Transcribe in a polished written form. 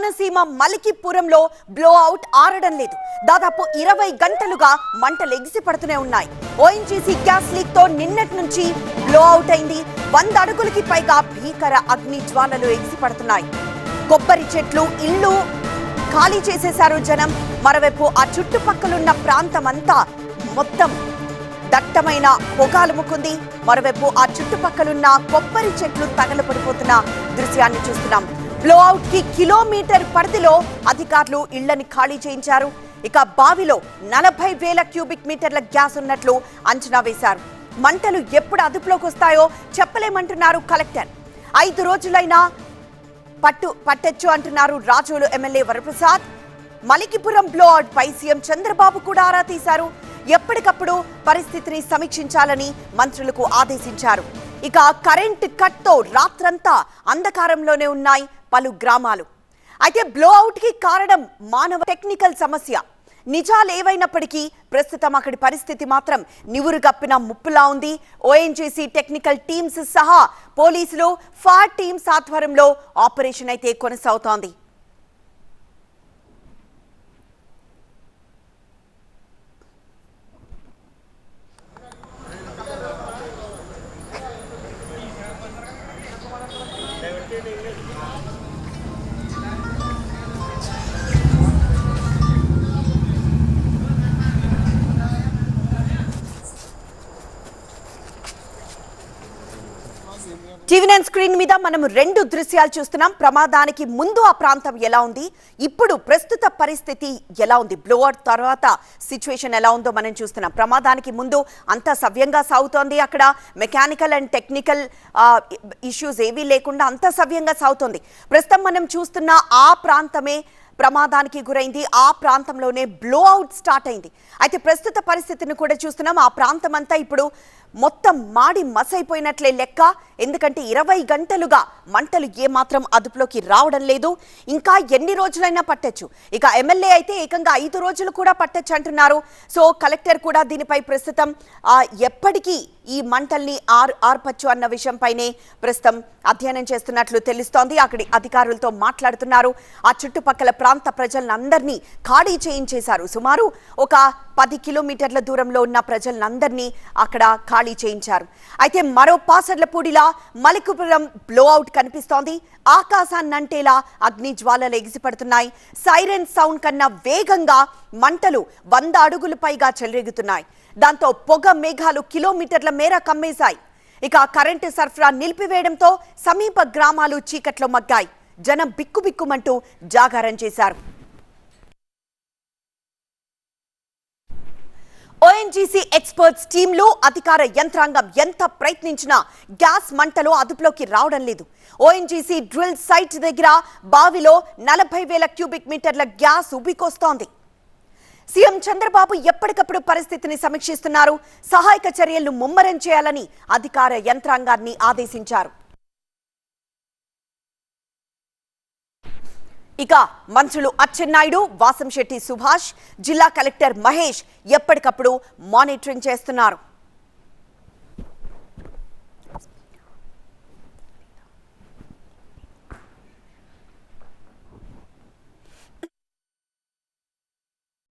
Konaseema మలికిపురంలో blow out ఆరడం లేదు. దాదాపు 20 గంటలుగా మంటలు ఎగిసిపడుతూనే ఉన్నాయి. ఓఎన్జీసీ గ్యాస్ లీక్ తో నిన్నటి నుంచి బ్లో అవుట్ అయింది. 100 అడుగులకి పైగా భీకర అగ్ని జ్వాలలు ఎగిసిపడుతున్నాయి. కొబ్బరి చెట్లు, ఇళ్ళు ఖాళీ చేసేశారు జనం. మరోవైపు ఆ చుట్టుపక్కలున్న ప్రాంతం అంతా మొత్తం దట్టమైన పొగాలుముకుంది. మరోవైపు ఆ చుట్టుపక్కలున్న కొబ్బరి చెట్లు తగలపడిపోతున్న దృశ్యాన్ని చూస్తున్నాం. బ్లోఅవుట్ కి కిలోమీటర్ పరిధిలో అధికారులు ఇళ్లని ఖాళీ చేయించారు. ఇక బావిలో 40,000 క్యూబిక్ మీటర్ల గ్యాస్ ఉన్నట్లు అంచనా వేశారు. మంటలు ఎప్పుడు అదుపులోకి వస్తాయో చెప్పలేమంటున్నారు కలెక్టర్. 5 రోజులైనా పట్టొచ్చు అంటున్నారు రాజోలు ఎమ్మెల్యే వరప్రసాద్. మలికిపురం బ్లోఅవుట్ పై సీఎం చంద్రబాబు కూడా ఆరా తీశారు. ఎప్పటికప్పుడు పరిస్థితిని సమీక్షించాలని మంత్రులకు ఆదేశించారు. ఇక కరెంట్ కట్ తో రాత్రంతా అంధకారంలోనే ఉన్నాయి పలు గ్రామాలు. అయితే బ్లోఅవుట్ కి కారణం మానవ టెక్నికల్ సమస్య. నిజాలు ఏవైనప్పటికీ ప్రస్తుతం అక్కడి పరిస్థితి మాత్రం నివురుగప్పిన ముప్పులా ఉంది. ఓఎన్జీసీ టెక్నికల్ టీమ్స్ సహా పోలీసులు, ఫైర్ టీమ్స్ ఆధ్వర్యంలో ఆపరేషన్ అయితే కొనసాగుతోంది. టీవీ9 స్క్రీన్ మీద మనం 2 దృశ్యాలు చూస్తున్నాం. ప్రమాదానికి ముందు ఆ ప్రాంతం ఎలా ఉంది, ఇప్పుడు ప్రస్తుత పరిస్థితి ఎలా ఉంది, బ్లోఅవుట్ తర్వాత సిచ్యువేషన్ ఎలా ఉందో మనం చూస్తున్నాం. ప్రమాదానికి ముందు అంతా సవ్యంగా సాగుతోంది. అక్కడ మెకానికల్ అండ్ టెక్నికల్ ఇష్యూస్ ఏవీ లేకుండా అంతా సవ్యంగా సాగుతోంది. ప్రస్తుతం మనం చూస్తున్న ఆ ప్రాంతమే ప్రమాదానికి గురైంది. ఆ ప్రాంతంలోనే బ్లోఅవుట్ స్టార్ట్ అయింది. అయితే ప్రస్తుత పరిస్థితిని కూడా చూస్తున్నాం. ఆ ప్రాంతం అంతా ఇప్పుడు మొత్తం మాడి మసైపోయినట్లే లెక్క. ఎందుకంటే 20 గంటలుగా మంటలు ఏమాత్రం అదుపులోకి రావడం లేదు. ఇంకా ఎన్ని రోజులైనా పట్టొచ్చు. ఇక ఎమ్మెల్యే అయితే ఏకంగా 5 రోజులు కూడా పట్టొచ్చు అంటున్నారు. సో కలెక్టర్ కూడా దీనిపై ప్రస్తుతం ఎప్పటికీ ఈ మంటల్ని ఆర్పచ్చు అన్న విషయంపైనే ప్రస్తుతం అధ్యయనం చేస్తున్నట్లు తెలుస్తోంది. అక్కడి అధికారులతో మాట్లాడుతున్నారు. ఆ చుట్టుపక్కల ప్రాంత ప్రజలందరినీ ఖాళీ చేయించేశారు. సుమారు ఒక 10 కిలోమీటర్ల దూరంలో ఉన్న ప్రజలందరినీ అక్కడ ఖాళీ చేయించారు. అయితే మరో పాసర్లపూడిలా మలికిపురం బ్లోఅవుట్ కనిపిస్తోంది. ఆకాశాన్నంటేలా అగ్ని జ్వాలలు ఎగిసిపడుతున్నాయి. సైరన్ సౌండ్ కన్నా వేగంగా మంటలు 100 అడుగుల పైగా చెలరేగుతున్నాయి. దాంతో పొగ మేఘాలు కిలోమీటర్ల మేర కమ్మేశాయి. ఇక కరెంటు సరఫరా నిలిపివేయడంతో సమీప గ్రామాలు చీకట్లో మగ్గాయి. జనం బిక్కుబిక్కుమంటూ జాగారం చేశారు. ఓఎన్జీసీ ఎక్స్పర్ట్స్ టీంలు, అధికార యంత్రాంగం ఎంత ప్రయత్నించినా గ్యాస్ మంటలు అదుపులోకి రావడం లేదు. ఓఎన్జీసీ డ్రిల్ సైట్ దగ్గర బావిలో 40,000 క్యూబిక్ మీటర్ల గ్యాస్ ఉబికొస్తోంది. సీఎం చంద్రబాబు ఎప్పటికప్పుడు పరిస్థితిని సమీక్షిస్తున్నారు. సహాయక చర్యలను ముమ్మరం చేయాలని అధికార యంత్రాంగాన్ని ఆదేశించారు. ఇక మంత్రులు అచ్చెన్నాయుడు, వాసంశెట్టి సుభాష్, జిల్లా కలెక్టర్ మహేష్ ఎప్పటికప్పుడు మానిటరింగ్ చేస్తున్నారు.